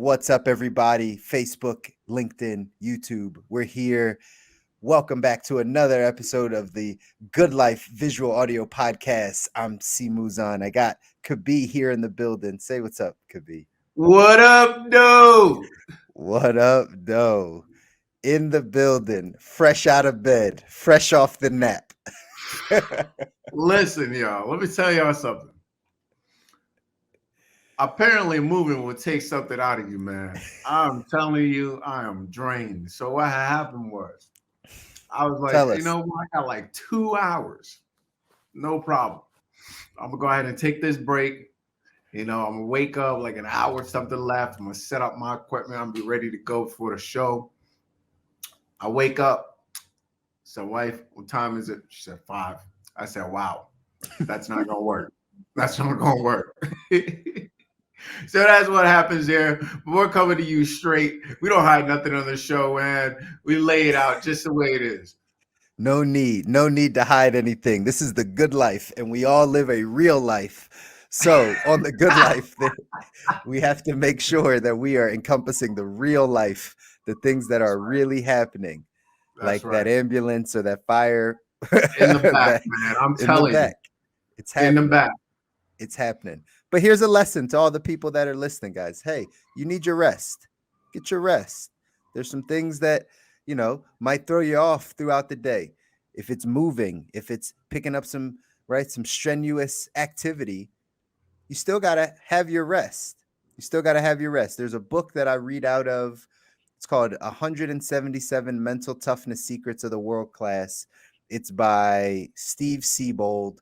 What's up, everybody? Facebook, LinkedIn, YouTube. We're here. Welcome back to another episode of the Good Life Visual Audio Podcast. I'm Mouzon. I got Kobi here in the building. Say what's up, Kobi. What up, dude? What up, Doe? In the building, fresh out of bed, fresh off the nap. Listen, y'all, let me tell y'all something. Apparently, moving will take something out of you, man. I'm telling you, I am drained. So what happened was, I was like, Tell you us. know what? I got like 2 hours. No problem. I'm gonna go ahead and take this break. I'm gonna wake up like an hour, something left. I'm gonna set up my equipment. I'm gonna be ready to go for the show. I wake up. So, wife, what time is it? She said 5. I said, wow, that's not gonna work. That's not gonna work. So that's what happens here. We're coming to you straight. We don't hide nothing on the show, man. We lay it out just the way it is. No need to hide anything. This is the good life, and we all live a real life. So, on the good life, we have to make sure that we are encompassing the real life, the things that are really happening, That's like that right. ambulance or that fire In the back, that man. I'm in the telling you. back. It's In the happening. back. It's happening. But here's a lesson to all the people that are listening, guys. Hey, you need your rest. Get your rest. There's some things that, might throw you off throughout the day. If it's moving, if it's picking up some strenuous activity, you still got to have your rest. You still got to have your rest. There's a book that I read out of. It's called 177 Mental Toughness Secrets of the World Class. It's by Steve Siebold.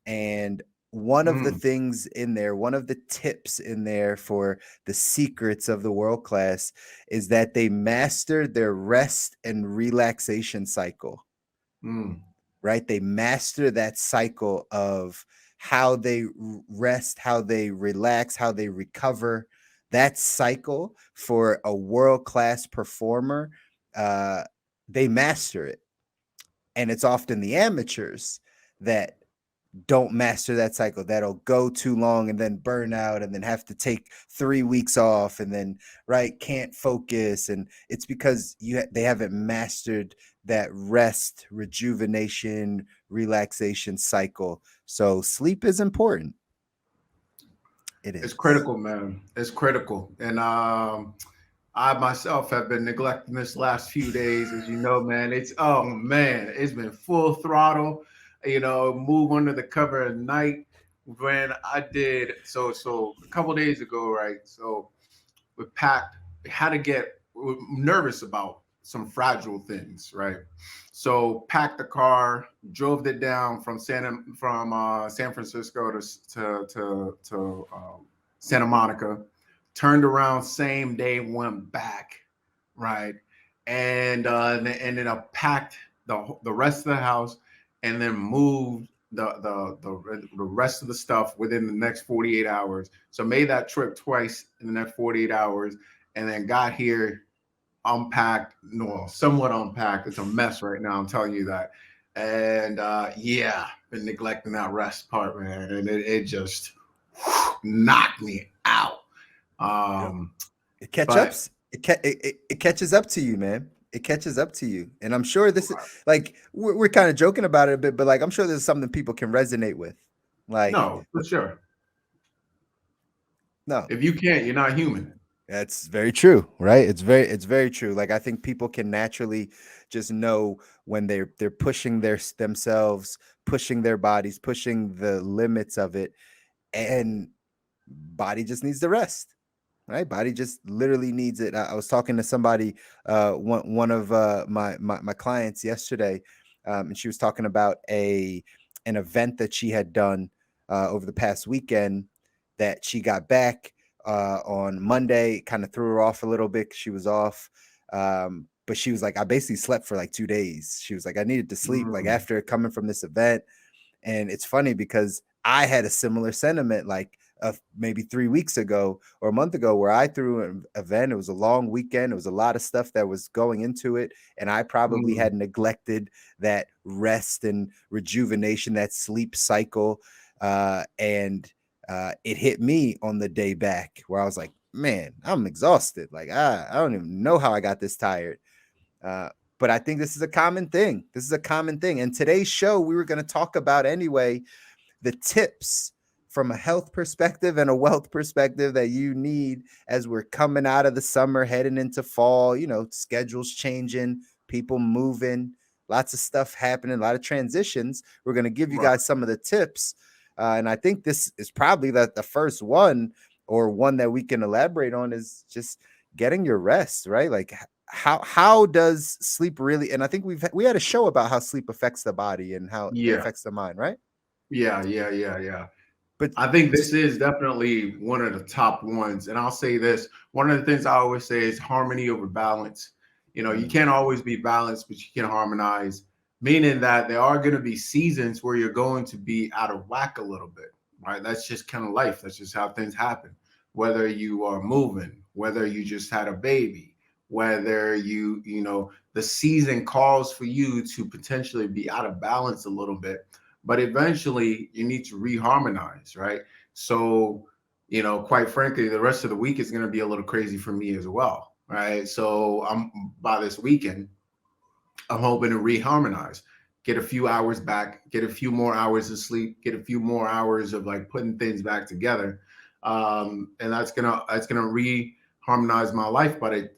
And one of the things in there, one of the tips in there for the secrets of the world class is that they mastered their rest and relaxation cycle, right? They master that cycle of how they rest, how they relax, how they recover. That cycle for a world-class performer, they master it. And it's often the amateurs that don't master that cycle, that'll go too long and then burn out and then have to take 3 weeks off and then can't focus. And it's because they haven't mastered that rest, rejuvenation, relaxation cycle. So sleep is important. It is. It's critical, man. It's critical. And I myself have been neglecting this last few days, as you know, man. It's been full throttle. Move under the cover at night. When I did so a couple days ago, right? So we packed. We were nervous about some fragile things, right? So packed the car, drove it down from San Francisco to Santa Monica, turned around same day, went back, right, and then I packed the rest of the house, and then moved the rest of the stuff within the next 48 hours. So made that trip twice in the next 48 hours, and then got here unpacked, no, somewhat unpacked. It's a mess right now, I'm telling you that. And been neglecting that rest part, man, and it just knocked me out. Yep. Um, It catch but ups. It catches up to you, man. It catches up to you, and I'm sure this is like we're kind of joking about it a bit, but like I'm sure this is something people can resonate with. Like, no, for sure. no, If you can't, you're not human. that's very true, right? It's very true. Like I think people can naturally just know when they're pushing themselves, pushing their bodies, pushing the limits of it, and body just needs the rest. Right, body just literally needs it. I was talking to somebody, one of my clients yesterday, and she was talking about an event that she had done over the past weekend. That she got back on Monday, kind of threw her off a little bit. She was off, but she was like, I basically slept for like 2 days. She was like, I needed to sleep, like after coming from this event. And it's funny because I had a similar sentiment, like maybe 3 weeks ago or a month ago, where I threw an event. It was a long weekend. It was a lot of stuff that was going into it. And I probably had neglected that rest and rejuvenation, that sleep cycle. And it hit me on the day back where I was like, man, I'm exhausted. Like I don't even know how I got this tired. Uh, but I think this is a common thing. This is a common thing. And today's show, we were going to talk about anyway the tips from a health perspective and a wealth perspective that you need as we're coming out of the summer, heading into fall, schedules changing, people moving, lots of stuff happening, a lot of transitions. We're going to give you Right. guys some of the tips. And I think this is probably the first one, or one that we can elaborate on, is just getting your rest, right? Like how does sleep really, and I think we had a show about how sleep affects the body and how it Yeah. affects the mind, right? Yeah. But I think this is definitely one of the top ones. And I'll say this, one of the things I always say is harmony over balance. You mm, can't always be balanced, but you can harmonize, meaning that there are going to be seasons where you're going to be out of whack a little bit, right? That's just kind of life. That's just how things happen. Whether you are moving, whether you just had a baby, whether the season calls for you to potentially be out of balance a little bit, but eventually you need to reharmonize, right? So, quite frankly, the rest of the week is going to be a little crazy for me as well, right? So, I'm by this weekend, I'm hoping to reharmonize, get a few hours back, get a few more hours of sleep, get a few more hours of like putting things back together, and that's gonna reharmonize my life. But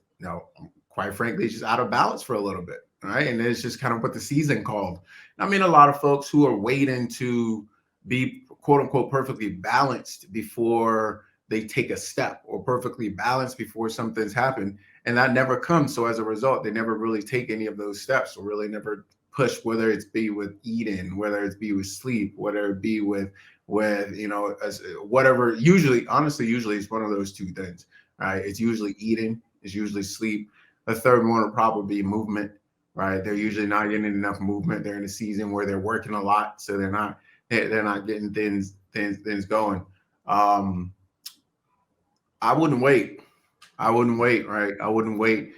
quite frankly, it's just out of balance for a little bit, right? And it's just kind of what the season called. I mean, a lot of folks who are waiting to be quote unquote perfectly balanced before they take a step, or perfectly balanced before something's happened, and that never comes. So as a result, they never really take any of those steps, or really never push, whether it's be with eating, whether it's be with sleep, whether it be with whatever. Usually, honestly, usually it's one of those two things, right? It's usually eating, it's usually sleep. The third one would probably be movement, right? They're usually not getting enough movement. They're in a season where they're working a lot, so they're not getting things going. um I wouldn't wait. I wouldn't wait, right? I wouldn't wait.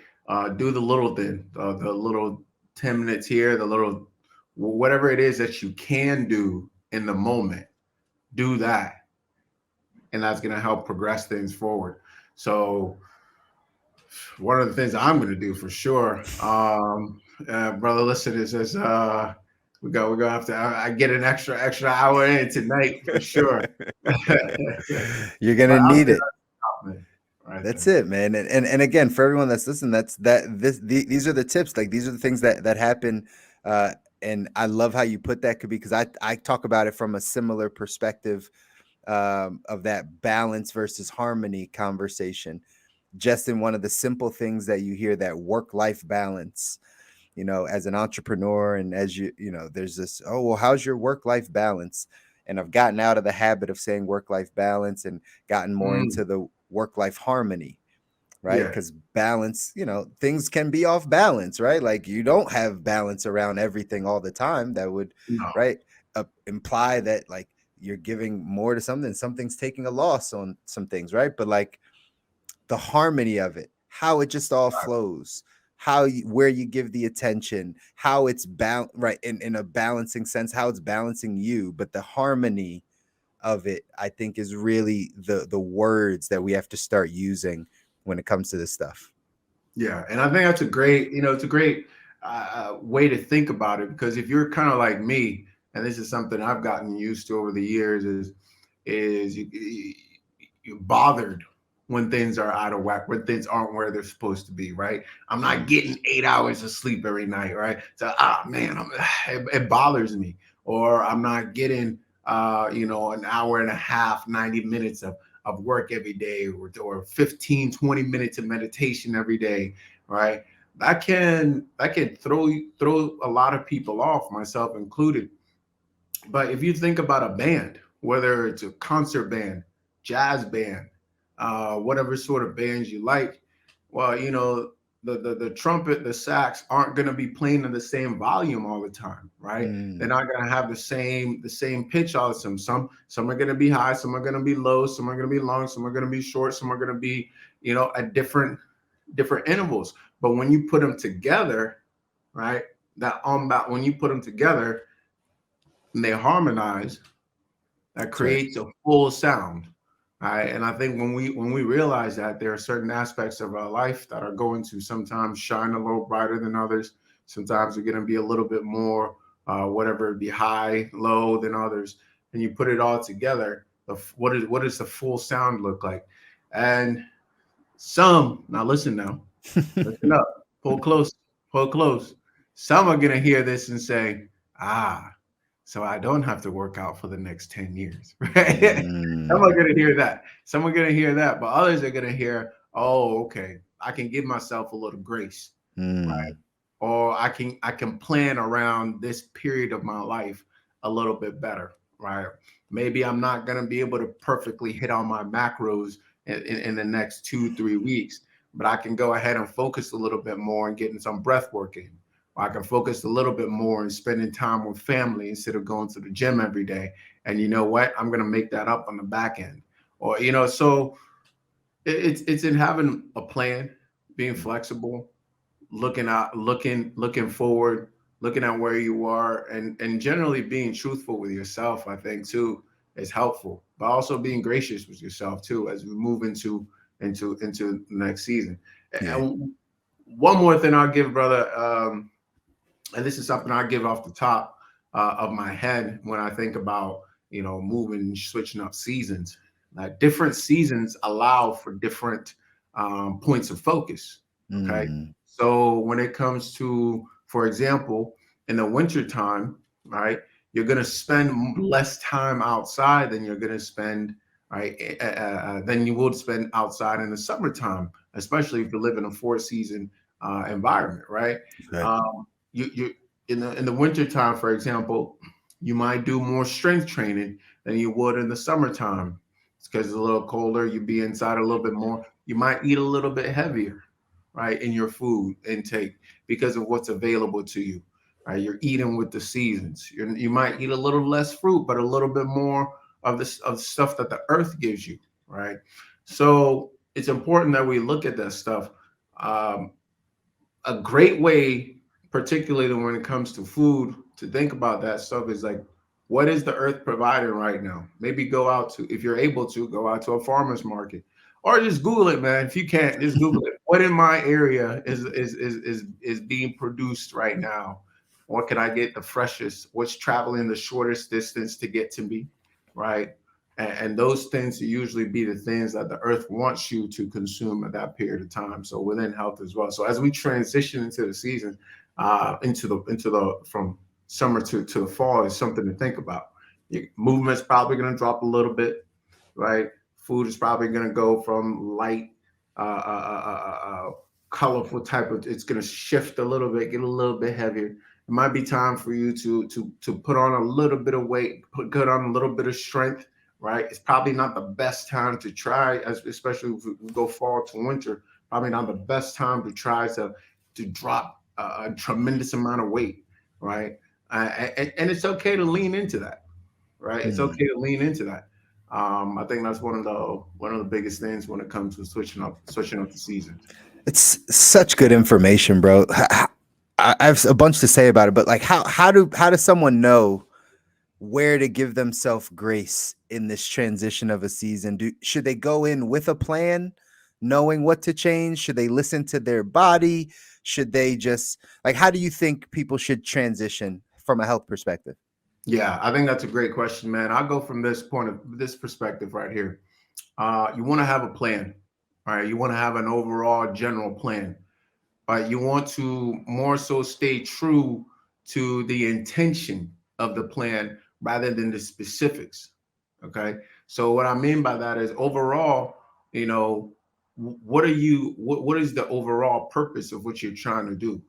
Do the little thing, the little 10 minutes here, the little whatever it is that you can do in the moment, do that. And that's going to help progress things forward. So, one of the things I'm going to do for sure, brother, listen, is we're gonna have to. I get an extra hour in tonight for sure. But you're gonna I'll say need it. that's top, man, right That's there. it, man. And again, for everyone that's listening, these are the tips. Like these are the things that happen. Uh, and I love how you put that, because I talk about it from a similar perspective, of that balance versus harmony conversation. Just in one of the simple things that you hear, that work life balance. As an entrepreneur, and as there's this, oh, well, how's your work life balance? And I've gotten out of the habit of saying work life balance and gotten more Mm, into the work life harmony, right? yeah, Because balance, things can be off balance, right? Like you don't have balance around everything all the time. That would, no, right, imply that like you're giving more to something, something's taking a loss on some things, right? But like the harmony of it, how it just all flows, where you give the attention, how it's right, in a balancing sense, how it's balancing you, but the harmony of it, I think, is really the words that we have to start using when it comes to this stuff. yeah, and I think that's a great, it's a great way to think about it, because if you're kind of like me, and this is something I've gotten used to over the years, is you're bothered when things are out of whack, when things aren't where they're supposed to be, right? I'm not Mm, getting 8 hours of sleep every night, right? So, man, it bothers me. Or I'm not getting, an hour and a half, 90 minutes of work every day, or 15, 20 minutes of meditation every day, right? That can throw a lot of people off, myself included. But if you think about a band, whether it's a concert band, jazz band, whatever sort of bands you like, well, the trumpet, the sax aren't going to be playing in the same volume all the time, right? They're mm, not going to have the same pitch all the time. Some are going to be high, some are going to be low, some are going to be long, some are going to be short, some are going to be, at different intervals. But when you put them together, right? When you put them together and they harmonize, that that's right. creates a full sound, Right. And I think when we realize that there are certain aspects of our life that are going to sometimes shine a little brighter than others. Sometimes they're going to be a little bit more, whatever it be, high, low than others. And you put it all together. What does the full sound look like? And now listen now, listen up, pull close, pull close. Some are going to hear this and say, ah, so I don't have to work out for the next 10 years, right? Some are Mm, going to hear that. Some are going to hear that, but others are going to hear, oh, okay, I can give myself a little grace, right? mm, Or I can plan around this period of my life a little bit better, right? Maybe I'm not going to be able to perfectly hit on my macros in the next 2 3 weeks, but I can go ahead and focus a little bit more and getting some breath work in. Or I can focus a little bit more and spending time with family instead of going to the gym every day. And you know what? I'm going to make that up on the back end. Or so it's in having a plan, being flexible, looking forward, looking at where you are, and generally being truthful with yourself. I think too is helpful, but also being gracious with yourself too as we move into the next season. yeah. And one more thing I'll give, brother, and this is something I give off the top of my head when I think about moving, switching up seasons. Different seasons allow for different points of focus. Okay, Mm, so when it comes to, for example, in the winter time, right, you're going to spend less time outside than you're going to spend right than you would spend outside in the summertime, especially if you live in a four-season environment, right? okay. You in the winter time, for example, you might do more strength training than you would in the summertime. It's because it's a little colder. You be inside a little bit more. You might eat a little bit heavier, right, in your food intake because of what's available to you. Right, you're eating with the seasons. You might eat a little less fruit, but a little bit more of this of stuff that the earth gives you. Right, so it's important that we look at that stuff. Um, a great way, particularly when it comes to food, to think about that stuff is like, what is the earth providing right now? Maybe go out to, if you're able to, go out to a farmer's market, or just Google it, man. If you can't, just Google it. What in my area is being produced right now? What can I get the freshest? What's traveling the shortest distance to get to me, right? And those tend to usually be the things that the earth wants you to consume at that period of time. So within health as well. So as we transition into the season, into the from summer to the fall, is something to think about. Your movement's probably going to drop a little bit, right? Food is probably going to go from light, colorful type of. It's going to shift a little bit, get a little bit heavier. It might be time for you to put on a little bit of weight, put on a little bit of strength, right? It's probably not the best time to try, especially if we go fall to winter. Probably not the best time to try to drop a tremendous amount of weight, right? And it's okay to lean into that, right? It's Mm. okay to lean into that. I think that's one of the biggest things when it comes to switching up the seasons. It's such good information, bro. I have a bunch to say about it, but like, how does someone know where to give themselves grace in this transition of a season? Should they go in with a plan, knowing what to change? Should they listen to their body? Should they just like, how do you think people should transition from a health perspective? Yeah, I think that's a great question, man. I'll go from this perspective right here. You want to have a plan, all right? You want to have an overall general plan. You want to more so stay true to the intention of the plan rather than the specifics. Okay. So what I mean by that is overall, you know, what is the overall purpose of what you're trying to do?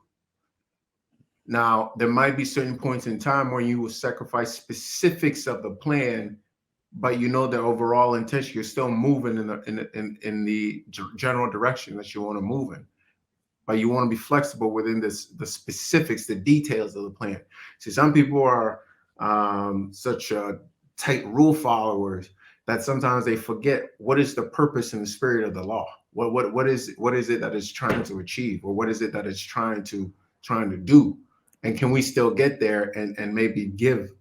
Now, there might be certain points in time where you will sacrifice specifics of the plan, but you know the overall intention. You're still moving in the general direction that you want to move in, but you want to be flexible within the specifics, the details of the plan. See, some people are such tight rule followers that sometimes they forget what is the purpose and the spirit of the law. What is it that it's trying to achieve, or what is it that it's trying to do, and can we still get there and maybe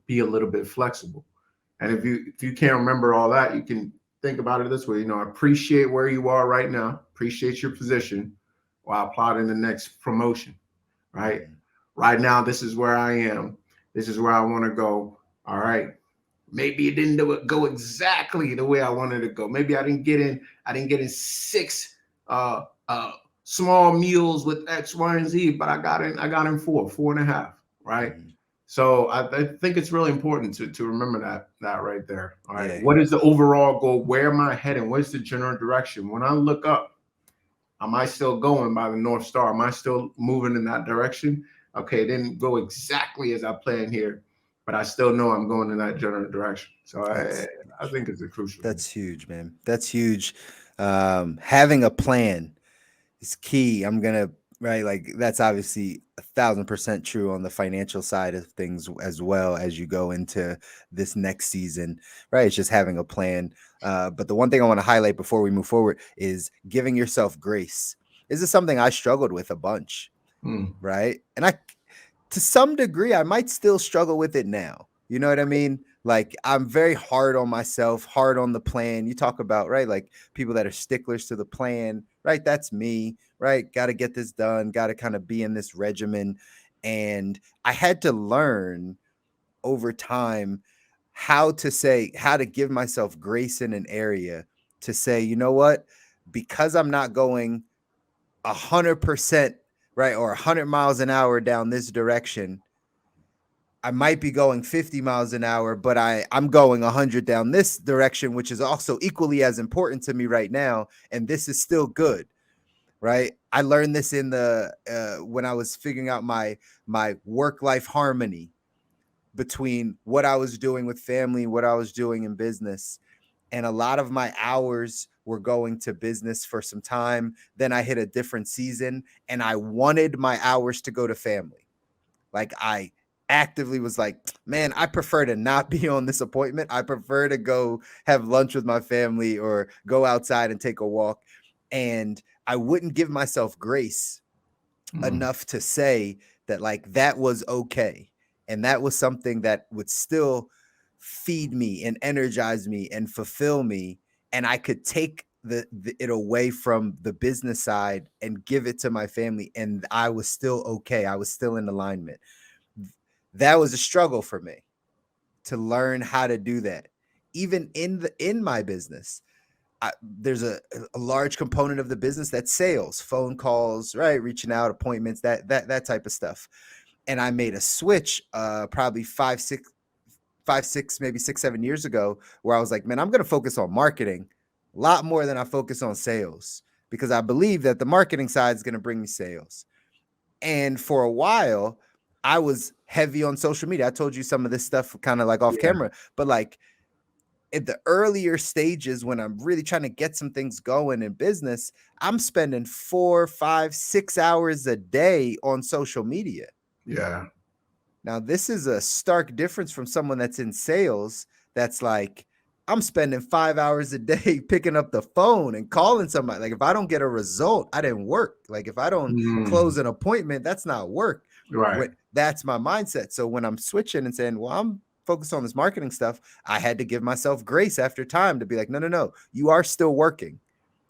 be a little bit flexible. And if you can't remember all that, you can think about it this way. Appreciate where you are right now. Appreciate your position while plotting the next promotion. Right. Mm, Right now, this is where I am. This is where I want to go. All right. Maybe it didn't go exactly the way I wanted to go. Maybe I didn't get in. I didn't get in six small meals with X, Y, and Z, but I got in. I got in four and a half. Right. mm, So I think it's really important to remember that right there. All right. yeah, What is the overall goal? Where am I heading? What's the general direction? When I look up, am I still going by the North Star? Am I still moving in that direction? Okay, it didn't go exactly as I planned here, but I still know I'm going in that general direction. So I that's I think it's a crucial thing. that's huge, man. That's huge. Having a plan is key. I'm gonna right, like that's obviously 1,000% true on the financial side of things as well as you go into this next season, right? It's just having a plan. But the one thing I want to highlight before we move forward is giving yourself grace. This is something I struggled with a bunch, Mm, right? And to some degree, I might still struggle with it now. You know what I mean? Like I'm very hard on myself, hard on the plan. You talk about, right? Like people that are sticklers to the plan, right? That's me, right? Got to get this done, got to kind of be in this regimen. And I had to learn over time how to give myself grace in an area to say, you know what? Because I'm not going 100%, right? Or 100 miles an hour down this direction, I might be going 50 miles an hour, but I'm going 100 down this direction, which is also equally as important to me right now. And this is still good, right? I learned this in the when I was figuring out my work life harmony between what I was doing with family, what I was doing in business. And a lot of my hours were going to business for some time. Then I hit a different season and I wanted my hours to go to family. Like I actively was like, man, I prefer to not be on this appointment. I prefer to go have lunch with my family or go outside and take a walk. And I wouldn't give myself grace mm, enough to say that like that was okay. And that was something that would still feed me and energize me and fulfill me. And I could take it away from the business side and give it to my family. And I was still okay. I was still in alignment. That was a struggle for me to learn how to do that. Even in my business, there's a large component of the business that's sales, phone calls, right, reaching out, appointments, that type of stuff. And I made a switch, probably five, six, maybe 6, 7 years ago, where I was like, man, I'm going to focus on marketing a lot more than I focus on sales because I believe that the marketing side is going to bring me sales. And for a while, I was heavy on social media. I told you some of this stuff kind of like off yeah, camera, but like at the earlier stages when I'm really trying to get some things going in business, I'm spending 4, 5, 6 hours a day on social media. yeah, Now, this is a stark difference from someone that's in sales that's like, I'm spending 5 hours a day picking up the phone and calling somebody. Like, if I don't get a result, I didn't work. Like, if I don't mm, close an appointment, that's not work. right, That's my mindset. So when I'm switching and saying, well, I'm focused on this marketing stuff, I had to give myself grace after time to be like, no, no, no, you are still working.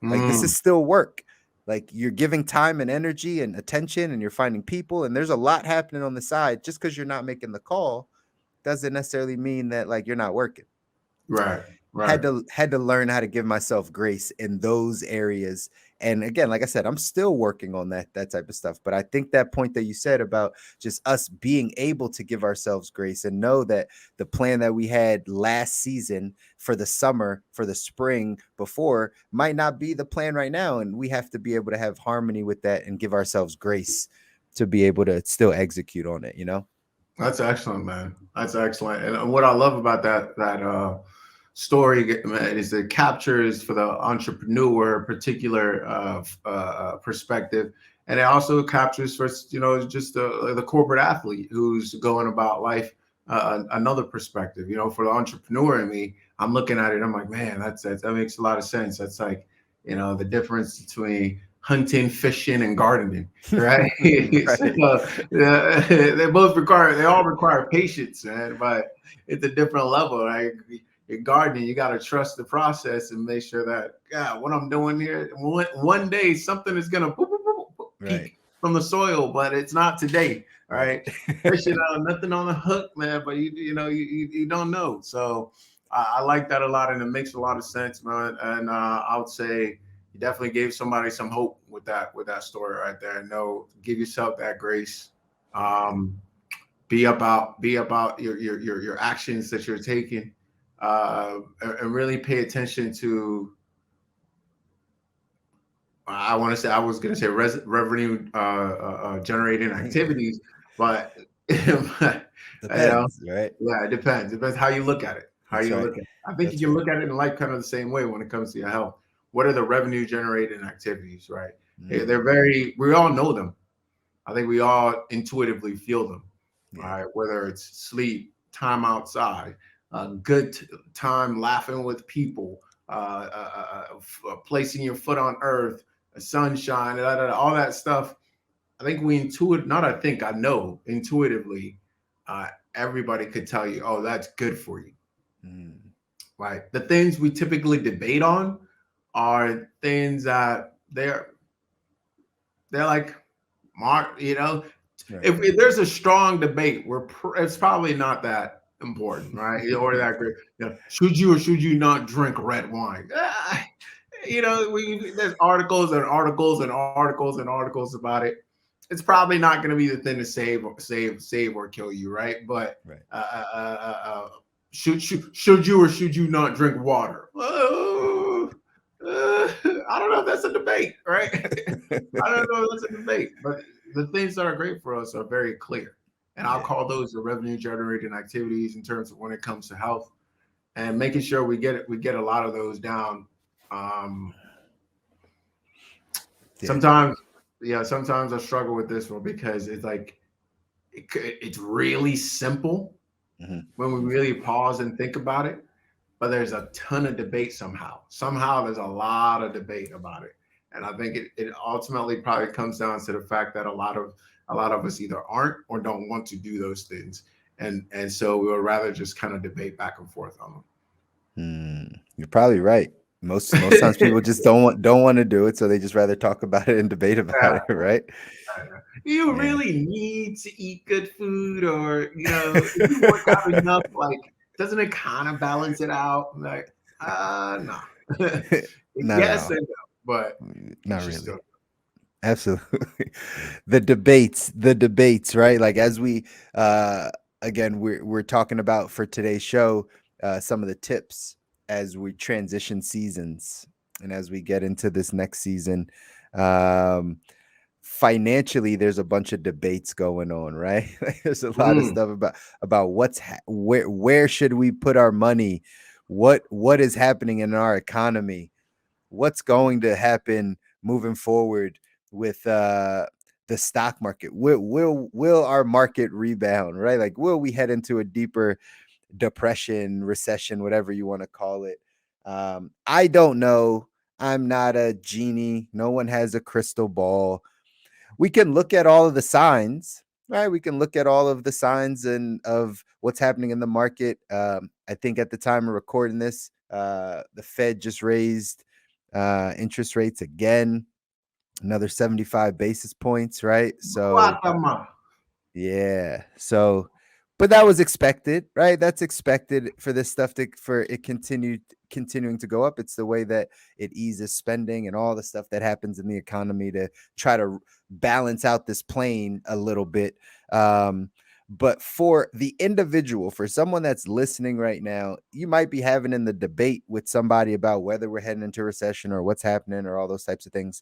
Like, this mm, is still work. Like, you're giving time and energy and attention and you're finding people. And there's a lot happening on the side. Just because you're not making the call doesn't necessarily mean that like you're not working. right, had right. to had to learn how to give myself grace in those areas. And again, like I said, I'm still working on that type of stuff, but I think that point that you said about just us being able to give ourselves grace and know that the plan that we had last season for the summer, for the spring before, might not be the plan right now, and we have to be able to have harmony with that and give ourselves grace to be able to still execute on it, you know. That's excellent, man. That's excellent. And what I love about that story, man, is it captures for the entrepreneur a particular perspective, and it also captures for just the corporate athlete who's going about life another perspective. For the entrepreneur in me, I'm looking at it. I'm like, man, that makes a lot of sense. That's like the difference between hunting, fishing, and gardening, right? Right. They all require patience, man, but it's a different level, right? you're gardening, you got to trust the process and make sure that, yeah, what I'm doing here, one day something is gonna Right. peak from the soil, but it's not today. All Right. right, fishing out nothing on the hook, man. But you don't know. So I like that a lot, and it makes a lot of sense, man. And I would say you definitely gave somebody some hope with that story right there. No, give yourself that grace. Yeah. Um, be about your actions that you're taking, and really pay attention to. I want to say I was going to say revenue generating activities, but you know, Depends, right? yeah, it depends. It depends how you look at it. How That's you right. look at it. I think you That's can right. look at it in life kind of the same way when it comes to your health. What are the revenue generating activities, right? They're Mm, very, we all know them. I think we all intuitively feel them, yeah. right? Whether it's sleep, time outside, good time laughing with people, placing your foot on earth, sunshine, all that stuff. I think we intuit, not I think, I know intuitively, uh, everybody could tell you, oh, that's good for you, Mm, right? The things we typically debate on are things that they're like, Mark, right. if there's a strong debate, it's probably not that important, right? Or that great. Should you or should you not drink red wine? There's articles and articles and articles and articles about it. It's probably not going to be the thing to save or kill you, right? But Right. uh, uh, uh, uh, uh, should you or should you not drink water? I don't know if that's a debate, right? I don't know if that's a debate, but the things that are great for us are very clear. And I'll Yeah. call those the revenue generating activities in terms of when it comes to health and making sure we get a lot of those down. Um, Yeah. sometimes, yeah, sometimes I struggle with this one because it's like it's really simple Hmm. when we really pause and think about it, but there's a ton of debate somehow. Somehow there's a lot of debate about it. And I think it ultimately probably comes down to the fact that a lot of us either aren't or don't want to do those things. And so we would rather just kind of debate back and forth on Mm, you're probably right. Most them. times people just don't want to do it, so they just rather talk about it and debate about Yeah. it, right? You Yeah. really need to eat good food, or if you work out enough, like doesn't it kind of balance it out? Like, no. Not at Yes all. and no, but you Not should really. still. Absolutely. The debates, right? Like as we again we're talking about for today's show some of the tips as we transition seasons and as we get into this next season. Um Financially there's a bunch of debates going on, right? Like, there's a lot of Mm. stuff about where should we put our money? What is happening in our economy? What's going to happen moving forward with the stock market? Will our market rebound, right? Like will we head into a deeper depression, recession, whatever you want to call it? I don't know. I'm not a genie. No one has a crystal ball. We can look at all of the signs, right? We can look at all of the signs and of what's happening in the market. I think at the time of recording this, the Fed just raised interest rates again, another 75 basis points, right? So Guatemala. yeah. So, but that was expected, right? That's expected for this stuff to for it continuing to go up. It's the way that it eases spending and all the stuff that happens in the economy to try to balance out this plane a little bit. But for the individual, for someone that's listening right now, you might be having in the debate with somebody about whether we're heading into recession or what's happening or all those types of things.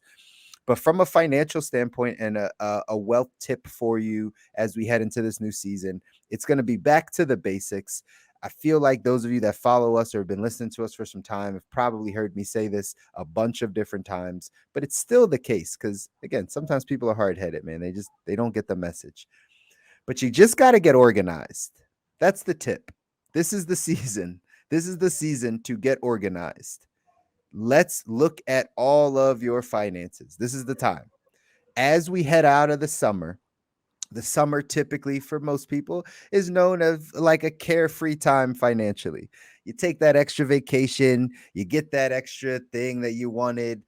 But from a financial standpoint and a wealth tip for you as we head into this new season, it's going to be back to the basics. I feel like those of you that follow us or have been listening to us for some time have probably heard me say this a bunch of different times, but it's still the case because again, sometimes people are hard-headed, man. They don't get the message. But you just got to get organized. That's the tip. This is the season. This is the season to get organized. Let's look at all of your finances. This is the time. As we head out of the summer, The summer typically for most people is known as like a carefree time financially. You take that extra vacation, you get that extra thing that you wanted,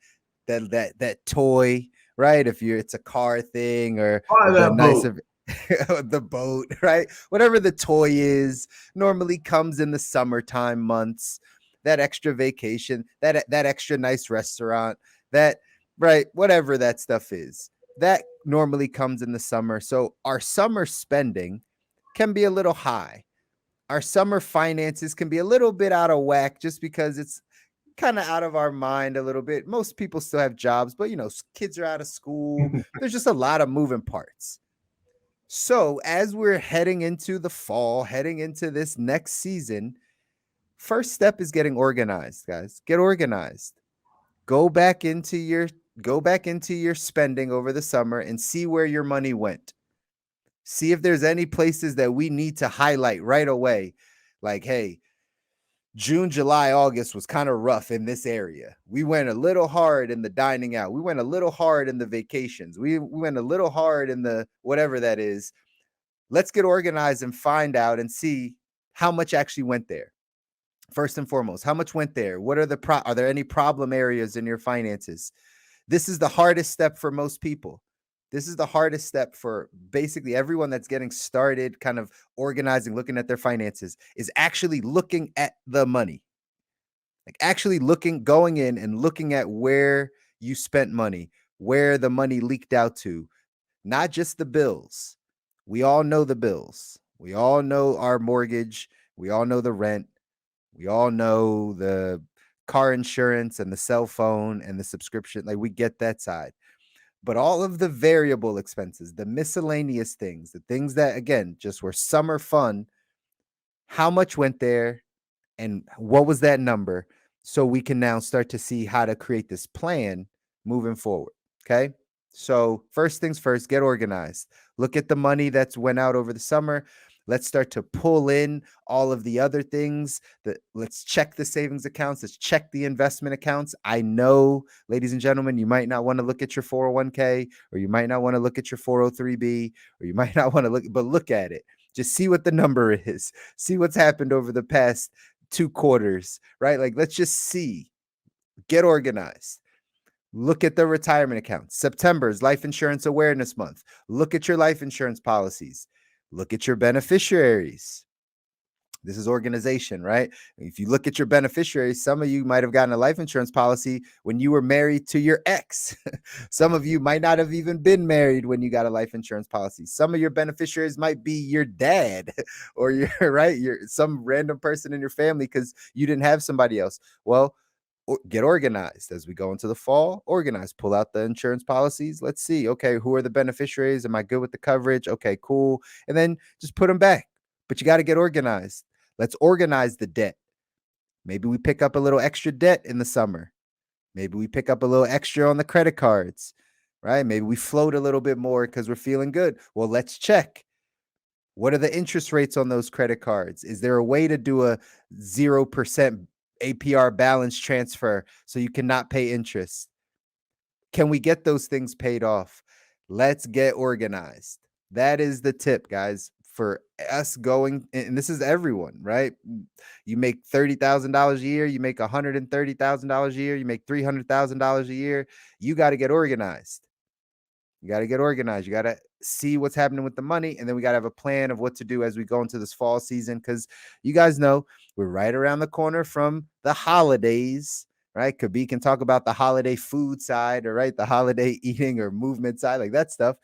that toy, right? If you're it's a car thing or Buy the that nice boat. of the boat, right? Whatever the toy is, normally comes in the summertime months. That extra vacation, that extra nice restaurant, that right, whatever that stuff is, that normally comes in the summer. So our summer spending can be a little high. Our summer finances can be a little bit out of whack just because it's kind of out of our mind a little bit. Most people still have jobs, but kids are out of school. There's just a lot of moving parts. So, as we're heading into the fall, heading into this next season, first step is getting organized, guys. Get organized. Go back into your go back into your spending over the summer and see where your money went. See if there's any places that we need to highlight right away. Like, hey, June, July, August was kind of rough in this area. We went a little hard in the dining out. We went a little hard in the vacations. We went a little hard in the whatever that is. Let's get organized and find out and see how much actually went there. First and foremost, how much went there? What are are there any problem areas in your finances? This is the hardest step for most people. This is the hardest step for basically everyone that's getting started, kind of organizing, looking at their finances, is actually looking at the money. Like actually going in and looking at where you spent money, where the money leaked out to, not just the bills. We all know the bills. We all know our mortgage. We all know the rent. We all know the car insurance and the cell phone and the subscription. Like we get that side. But all of the variable expenses, the miscellaneous things, the things that, again, just were summer fun, how much went there and what was that number? So we can now start to see how to create this plan moving forward. Okay. So, first things first, get organized. Look at the money that's went out over the summer. Let's start to pull in all of the other things. Let's check the savings accounts. Let's check the investment accounts. I know, ladies and gentlemen, you might not want to look at your 401k, or you might not want to look at your 403b, or you might not want to look at it. Just see what the number is. See what's happened over the past 2 quarters, right? Like, let's just see. Get organized. Look at the retirement accounts. September is Life Insurance Awareness Month. Look at your life insurance policies. Look at your beneficiaries. This is organization, right? If you look at your beneficiaries, some of you might have gotten a life insurance policy when you were married to your ex. Some of you might not have even been married when you got a life insurance policy. Some of your beneficiaries might be your dad or your right, your some random person in your family because you didn't have somebody else. Well, get organized as we go into the fall. Organize, pull out the insurance policies. Let's see. Okay, who are the beneficiaries? Am I good with the coverage? Okay, cool. And then just put them back. But you got to get organized. Let's organize the debt. Maybe we pick up a little extra debt in the summer. Maybe we pick up a little extra on the credit cards, right? Maybe we float a little bit more because we're feeling good. Well, let's check. What are the interest rates on those credit cards? Is there a way to do a 0% APR balance transfer so you cannot pay interest? Can we get those things paid off? Let's get organized. That is the tip, guys, for us going, and this is everyone, right? You make $30,000 a year, you make $130,000 a year, you make $300,000 a year. You got to get organized. You got to get organized. You got to see what's happening with the money. And then we got to have a plan of what to do as we go into this fall season. Because you guys know we're right around the corner from the holidays, right? Kobi can talk about the holiday food side or right, the holiday eating or movement side, like that stuff.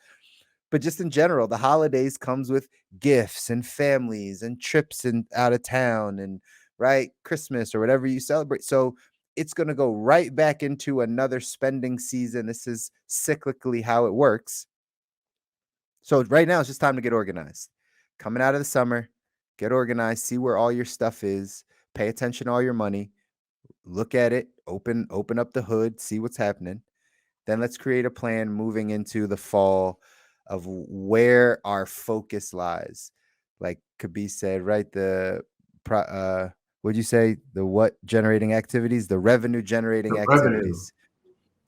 But just in general, the holidays comes with gifts and families and trips and out of town and right, Christmas or whatever you celebrate. So it's going to go right back into another spending season. This is cyclically how it works. So right now it's just time to get organized. Coming out of the summer, get organized, see where all your stuff is, pay attention to all your money, look at it, open up the hood, see what's happening. Then let's create a plan moving into the fall of where our focus lies. Like Kabi said, right? What'd you say? The what generating activities? The revenue generating The revenue. activities.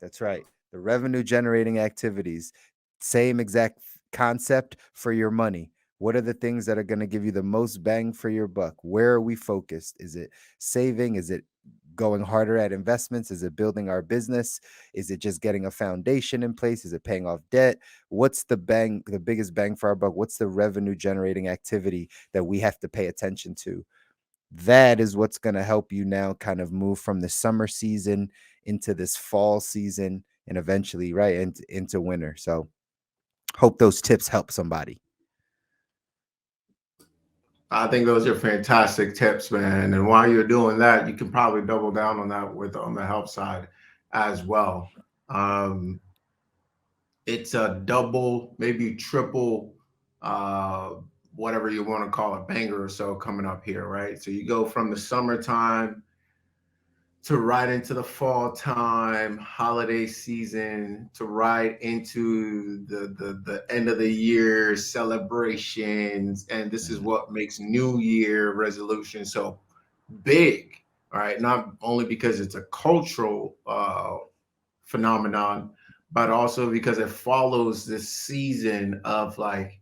That's right. The revenue generating activities. Same exact concept for your money. What are the things that are going to give you the most bang for your buck? Where are we focused? Is it saving? Is it going harder at investments? Is it building our business? Is it just getting a foundation in place? Is it paying off debt? What's the biggest bang for our buck? What's the revenue generating activity that we have to pay attention to? That is what's going to help you now kind of move from the summer season into this fall season and eventually right into winter. So hope those tips help somebody. I think those are fantastic tips, man. And while you're doing that, you can probably double down on that with on the help side as well. Um, it's a double, maybe triple, uh, whatever you want to call it, banger or so coming up here, right? So you go from the summertime to right into the fall time, holiday season, to right into the end of the year celebrations. And this is Mm, what makes New Year resolution so big, all right? Not only because it's a cultural phenomenon, but also because it follows this season of like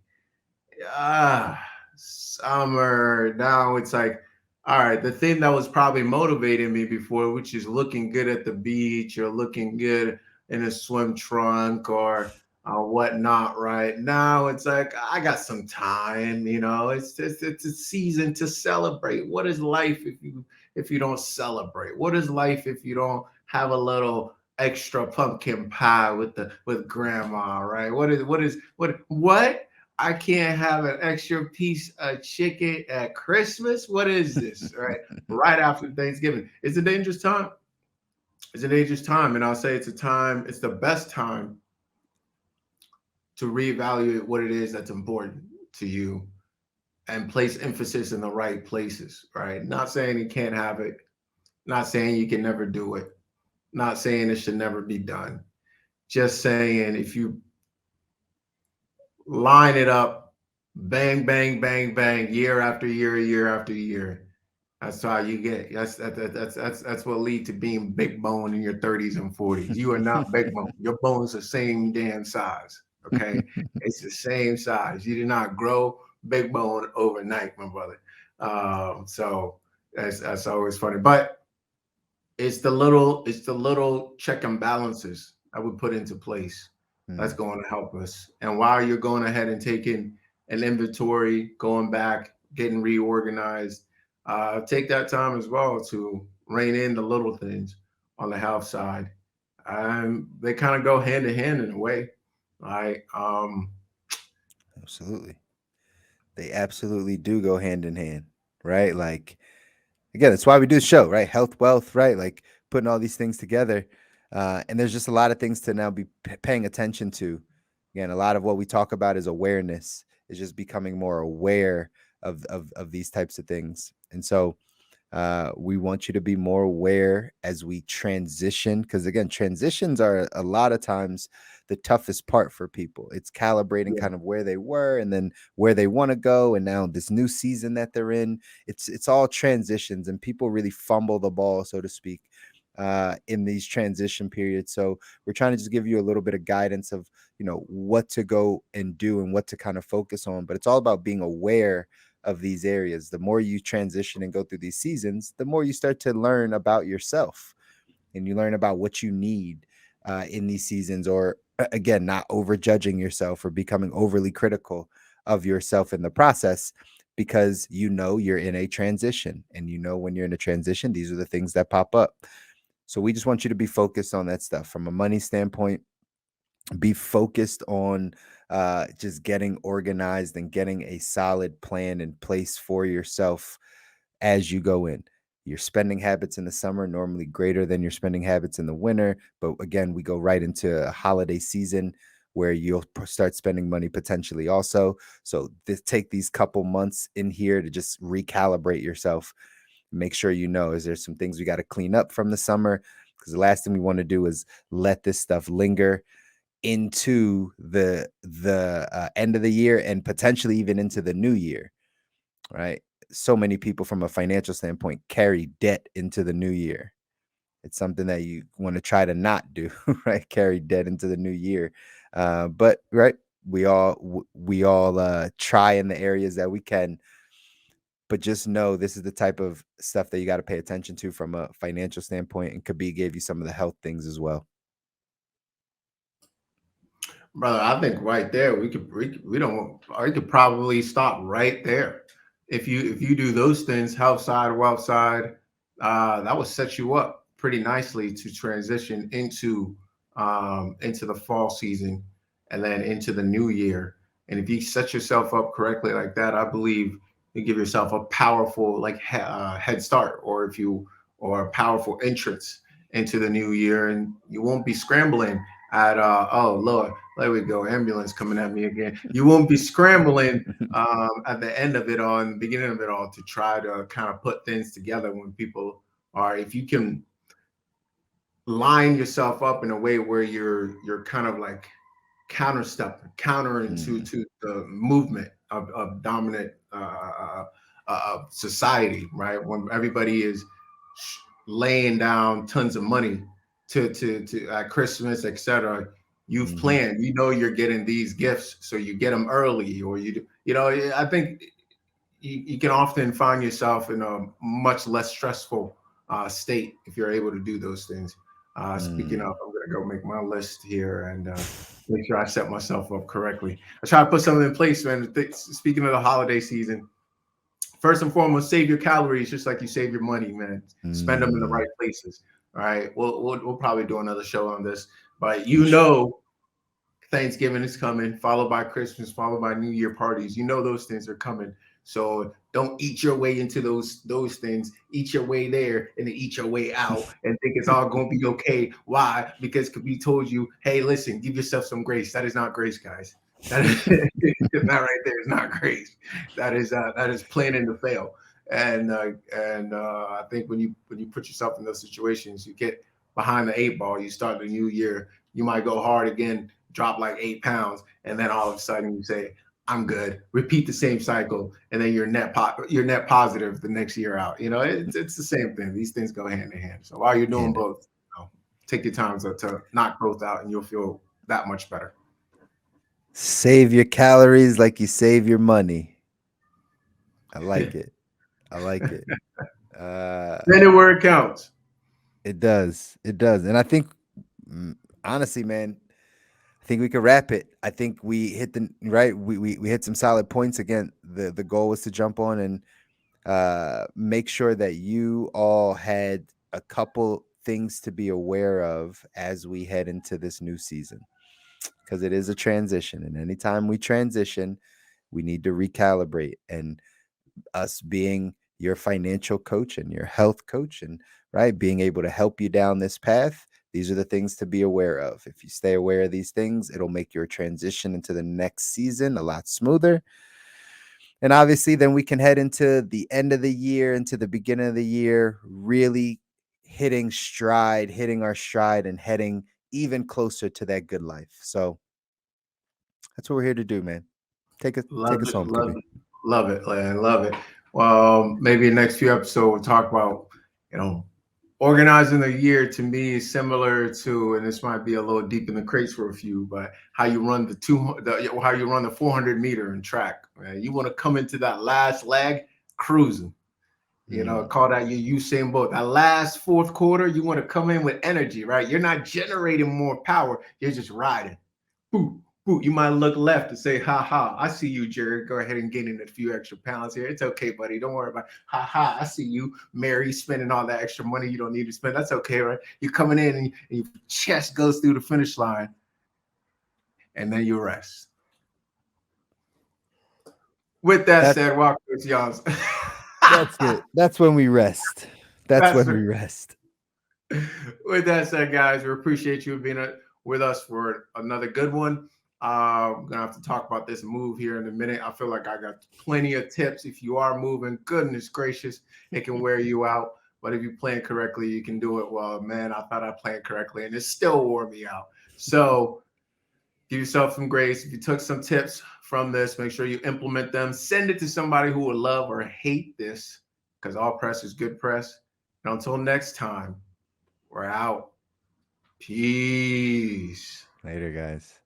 summer. Now it's like, all right, the thing that was probably motivating me before, which is looking good at the beach or looking good in a swim trunk or whatnot. Right now, it's like I got some time. It's a season to celebrate. What is life if you don't celebrate? What is life if you don't have a little extra pumpkin pie with grandma? Right? What? I can't have an extra piece of chicken at Christmas. What is this? Right? Right after Thanksgiving. It's a dangerous time. It's a dangerous time. And I'll say it's the best time to reevaluate what it is that's important to you and place emphasis in the right places, right? Not saying you can't have it, not saying you can never do it, not saying it should never be done. Just saying if you line it up, bang, bang, bang, bang, year after year. That's how you get. That's what lead to being big bone in your 30s and 40s. You are not big bone. Your bone's the same damn size. Okay, it's the same size. You did not grow big bone overnight, my brother. So that's always funny. But it's the little check and balances I would put into place that's mm, going to help us. And while you're going ahead and taking an inventory, going back, getting reorganized, take that time as well to rein in the little things on the health side. They kind of go hand in hand in a way, right? absolutely. They absolutely do go hand in hand, right? Like again, that's why we do the show, right? Health, wealth, right? Like putting all these things together. And there's just a lot of things to now be paying attention to. Again, a lot of what we talk about is awareness, is just becoming more aware of these types of things. And so we want you to be more aware as we transition, because again, transitions are a lot of times the toughest part for people. It's calibrating Yeah, kind of where they were and then where they want to go, and now this new season that they're in. It's all transitions, and people really fumble the ball, so to speak, in these transition periods. So we're trying to just give you a little bit of guidance of what to go and do and what to kind of focus on. But it's all about being aware of these areas. The more you transition and go through these seasons, the more you start to learn about yourself and you learn about what you need in these seasons, or again, not over judging yourself or becoming overly critical of yourself in the process, because you're in a transition, and when you're in a transition, these are the things that pop up. So we just want you to be focused on that stuff from a money standpoint. Be focused on just getting organized and getting a solid plan in place for yourself as you go in. Your spending habits in the summer normally greater than your spending habits in the winter, but again, we go right into a holiday season where you'll start spending money potentially also. So take these couple months in here to just recalibrate yourself. Make sure is there some things we got to clean up from the summer, because the last thing we want to do is let this stuff linger into the end of the year and potentially even into the new year, right? So many people from a financial standpoint carry debt into the new year. It's something that you want to try to not do, right? Carry debt into the new year. But right, we all try in the areas that we can, but just know this is the type of stuff that you got to pay attention to from a financial standpoint. And Kabi gave you some of the health things as well. Brother, I think right there we don't I could probably stop right there. If you do those things, health side, wealth side, that will set you up pretty nicely to transition into the fall season and then into the new year. And if you set yourself up correctly like that, I believe you give yourself a powerful head start, or if you or a powerful entrance into the new year, and you won't be scrambling at oh Lord, there we go, ambulance coming at me again. You won't be scrambling at the end of it all and the beginning of it all to try to kind of put things together when people are, if you can line yourself up in a way where you're kind of like countering Mm, to the movement of dominant society, right? When everybody is laying down tons of money to at Christmas, etc. You've mm-hmm, planned, you know, you're getting these gifts, so you get them early, or you know, I think you can often find yourself in a much less stressful state if you're able to do those things. Speaking of, mm. I'm gonna go make my list here and make sure I set myself up correctly. I try to put something in place, man. Speaking of the holiday season, first and foremost, save your calories just like you save your money, man. Spend them in the right Mm. places. All right. We'll probably do another show on this, but We you should. know Thanksgiving is coming, followed by Christmas, followed by New Year parties. You know those things are coming. So don't eat your way into those things. Eat your way there and then eat your way out and think it's all going to be okay. Why? Because we told you, hey, listen, give yourself some grace. That is not grace, guys. That is that right there is not grace. That is planning to fail. And I think when you put yourself in those situations, you get behind the eight ball. You start the new year. You might go hard again, drop like 8 pounds, and then all of a sudden you say, I'm good. Repeat the same cycle, and then you're net positive the next year out. You know, it's the same thing. These things go hand in hand. So while you're doing And both, you know, take your time to knock both out, and you'll feel that much better. save your calories like you save your money. I like it. I like it. Uh, Spend it where it counts. it does. It does. And I think, mm, honestly, man, I think we could wrap it. I think we hit the right. We hit some solid points again. The goal was to jump on and make sure that you all had a couple things to be aware of as we head into this new season, because it is a transition, and anytime we transition, we need to recalibrate. And us being your financial coach and your health coach, and right, being able to help you down this path, these are the things to be aware of. If you stay aware of these things, it'll make your transition into the next season a lot smoother. And obviously, then we can head into the end of the year, into the beginning of the year, really hitting our stride and heading even closer to that good life. So that's what we're here to do, man. Take Love us it, home, love Kabi. it, love it, man, love it. Well, maybe next few episodes we'll talk about, you know, organizing the year to me is similar to, and this might be a little deep in the crates for a few, but how you run how you run the 400 meter in track. Man. You want to come into that last leg cruising. You know, Mm. call that your Usain Bolt. That last fourth quarter, you want to come in with energy, right? You're not generating more power. You're just riding. Boo, boo. You might look left and say, ha ha, I see you, Jared. Go ahead and gain in a few extra pounds here. It's okay, buddy. Don't worry about it. Ha ha, I see you, Mary, spending all that extra money you don't need to spend. That's okay, right? You're coming in and your chest goes through the finish line, and then you rest. With that That said, walk with y'all. that's it. That's when we rest. That's That's when we it. rest. With that said, guys, we appreciate you being with us for another good one. We're gonna have to talk about this move here in a minute. I feel like I got plenty of tips. If you are moving, goodness gracious, it can wear you out. But if you plan correctly, you can do it. Well, man, I thought I planned correctly, and it still wore me out. So give yourself some grace. If you took some tips from this, make sure you implement them. Send it to somebody who will love or hate this, because all press is good press. And until next time, we're out. Peace. Later, guys.